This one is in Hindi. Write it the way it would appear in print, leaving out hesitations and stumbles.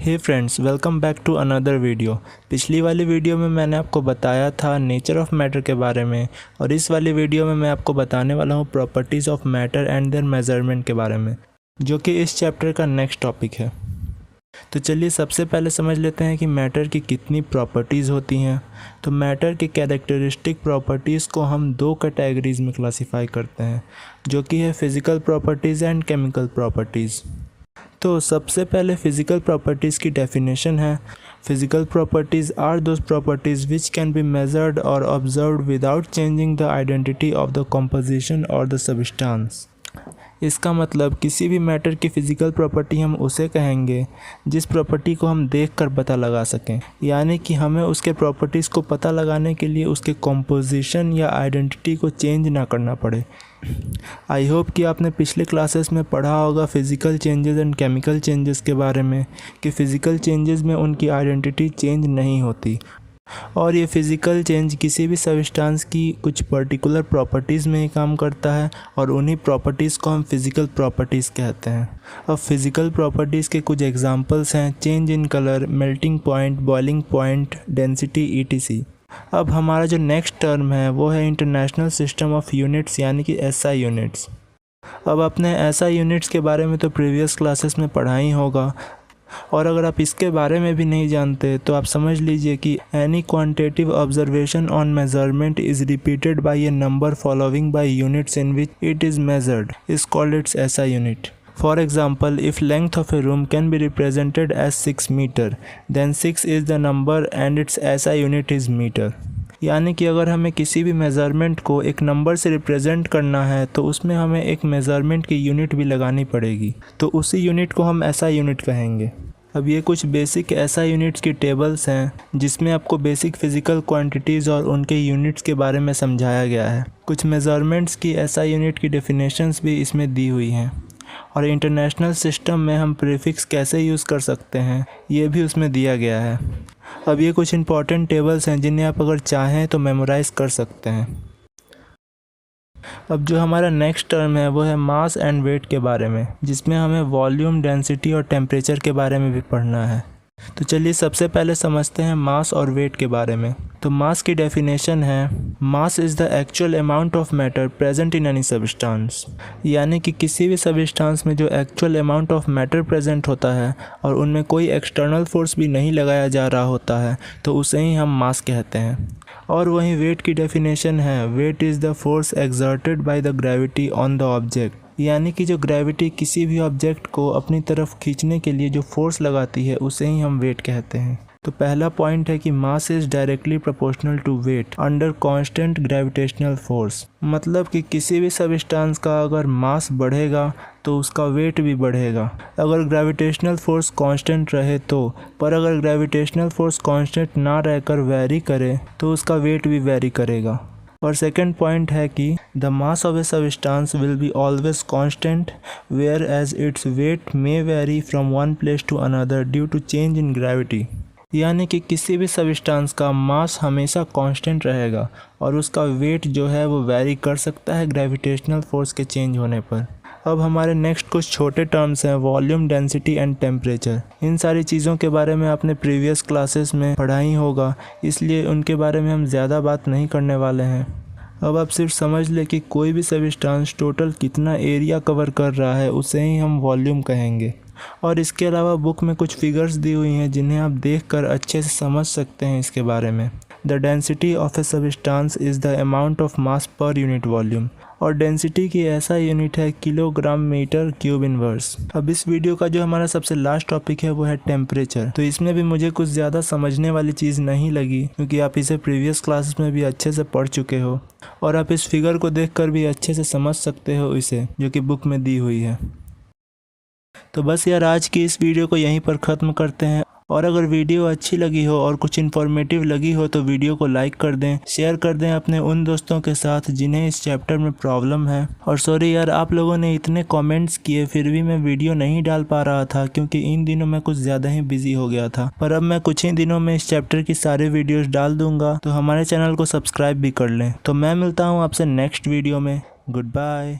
Hey friends, welcome back to another video. पिछली वाली वीडियो में मैंने आपको बताया था नेचर ऑफ मैटर के बारे में, और इस वाली वीडियो में मैं आपको बताने वाला हूँ properties of matter and there measurement के बारे में, जो कि इस चैप्टर का नेक्स्ट टॉपिक है। तो चलिए सबसे पहले समझ लेते हैं कि मैटर की कितनी प्रॉपर्टीज़ होती हैं। तो मैटर की कैरेक्टरिस्टिक प्रॉपर्टीज़ को हम दो कैटेगरीज में क्लासीफाई करते हैं, जो कि है physical properties and chemical properties. तो सबसे पहले फिज़िकल प्रॉपर्टीज़ की डेफिनेशन है। Physical properties are those properties which can be measured और observed without changing the identity of the composition और द सब्सटेंस। इसका मतलब किसी भी मैटर की फ़िज़िकल प्रॉपर्टी हम उसे कहेंगे जिस प्रॉपर्टी को हम देखकर पता लगा सकें, यानी कि हमें उसके प्रॉपर्टीज़ को पता लगाने के लिए उसके कॉम्पोजिशन या आइडेंटिटी को चेंज ना करना पड़े। आई होप कि आपने पिछले क्लासेस में पढ़ा होगा physical changes and chemical changes के बारे में, कि फ़िज़िकल चेंजेस में उनकी आइडेंटिटी चेंज नहीं होती, और ये फ़िज़िकल चेंज किसी भी सब्सटेंस की कुछ पर्टिकुलर प्रॉपर्टीज़ में ही काम करता है, और उन्हीं प्रॉपर्टीज़ को हम फिज़िकल प्रॉपर्टीज़ कहते हैं। अब फिज़िकल प्रॉपर्टीज़ के कुछ एग्जांपल्स हैं change in colour, melting point, boiling point, density etc। अब हमारा जो नेक्स्ट टर्म है वो है इंटरनेशनल सिस्टम ऑफ यूनिट्स, यानी कि SI यूनिट्स। अब आपने SI यूनिट्स के बारे में तो प्रीवियस क्लासेस में पढ़ा ही होगा, और अगर आप इसके बारे में भी नहीं जानते तो आप समझ लीजिए कि any quantitative observation on measurement is repeated bye A number following by units in which it is measured is called its SI unit. For example, if length of a room can be represented as 6 meter, then 6 is the number and its SI unit is meter। यानी कि अगर हमें किसी भी मेज़रमेंट को एक नंबर से रिप्रेजेंट करना है तो उसमें हमें एक मेज़रमेंट की यूनिट भी लगानी पड़ेगी, तो उसी यूनिट को हम SI यूनिट कहेंगे। अब ये कुछ बेसिक SI यूनिट्स की टेबल्स हैं जिसमें आपको बेसिक फ़िज़िकल क्वांटिटीज़ और उनके यूनिट्स के बारे में समझाया गया है। कुछ मेज़रमेंट्स की SI यूनिट की डेफिनेशंस भी इसमें दी हुई हैं, और इंटरनेशनल सिस्टम में हम प्रीफिक्स कैसे यूज़ कर सकते हैं ये भी उसमें दिया गया है। अब ये कुछ इंपॉर्टेंट टेबल्स हैं जिन्हें आप अगर चाहें तो मेमोराइज़ कर सकते हैं। अब जो हमारा नेक्स्ट टर्म है वो है मास एंड वेट के बारे में, जिसमें हमें वॉल्यूम, डेंसिटी और टेम्परेचर के बारे में भी पढ़ना है। तो चलिए सबसे पहले समझते हैं मास और वेट के बारे में। तो मास की डेफिनेशन है mass is the actual amount of matter present in any substance, यानी कि किसी भी सब्सटेंस में जो actual amount of matter present होता है और उनमें कोई एक्सटर्नल फोर्स भी नहीं लगाया जा रहा होता है तो उसे ही हम मास कहते हैं। और वहीं वेट की डेफिनेशन है weight is the force exerted by the gravity on the object, यानी कि जो ग्रेविटी किसी भी ऑब्जेक्ट को अपनी तरफ खींचने के लिए जो फोर्स लगाती है उसे ही हम वेट कहते हैं। तो पहला पॉइंट है कि mass is directly proportional to weight under constant gravitational force, मतलब कि किसी भी सब्सटेंस का अगर मास बढ़ेगा तो उसका वेट भी बढ़ेगा अगर ग्रेविटेशनल फोर्स कांस्टेंट रहे तो, पर अगर ग्रेविटेशनल फोर्स कांस्टेंट ना रहकर वेरी करे तो उसका वेट भी वेरी करेगा। और सेकंड पॉइंट है कि the mass of a substance will be always constant whereas its weight may vary from one place to another due to change in gravity, यानी कि किसी भी सब्सटेंस का मास हमेशा कांस्टेंट रहेगा और उसका वेट जो है वो वेरी कर सकता है ग्रेविटेशनल फोर्स के चेंज होने पर। अब हमारे नेक्स्ट कुछ छोटे टर्म्स हैं वॉल्यूम, डेंसिटी एंड टेम्परेचर। इन सारी चीज़ों के बारे में आपने प्रीवियस क्लासेस में पढ़ा ही होगा, इसलिए उनके बारे में हम ज़्यादा बात नहीं करने वाले हैं। अब आप सिर्फ समझ लें कि कोई भी सब्सटेंस टोटल कितना एरिया कवर कर रहा है उसे ही हम वॉल्यूम कहेंगे। और इसके अलावा बुक में कुछ फिगर्स दी हुई हैं जिन्हें आप देखकर अच्छे से समझ सकते हैं इसके बारे में। The density of a substance is the amount of mass per unit volume, और डेंसिटी की ऐसा यूनिट है किलोग्राम मीटर क्यूब इनवर्स। अब इस वीडियो का जो हमारा सबसे लास्ट टॉपिक है वो है टेम्परेचर। तो इसमें भी मुझे कुछ ज़्यादा समझने वाली चीज़ नहीं लगी, क्योंकि आप इसे प्रीवियस क्लासेस में भी अच्छे से पढ़ चुके हो, और आप इस फिगर को देखकर भी अच्छे से समझ सकते हो इसे, जो कि बुक में दी हुई है। तो बस यार आज की इस वीडियो को यहीं पर ख़त्म करते हैं, और अगर वीडियो अच्छी लगी हो और कुछ इन्फॉर्मेटिव लगी हो तो वीडियो को लाइक कर दें, शेयर कर दें अपने उन दोस्तों के साथ जिन्हें इस चैप्टर में प्रॉब्लम है। और सॉरी यार, आप लोगों ने इतने कमेंट्स किए फिर भी मैं वीडियो नहीं डाल पा रहा था, क्योंकि इन दिनों मैं कुछ ज़्यादा ही बिजी हो गया था। पर अब मैं कुछ ही दिनों में इस चैप्टर की सारे वीडियोज़ डाल दूँगा, तो हमारे चैनल को सब्सक्राइब भी कर लें। तो मैं मिलता हूँ आपसे नेक्स्ट वीडियो में। Good bye.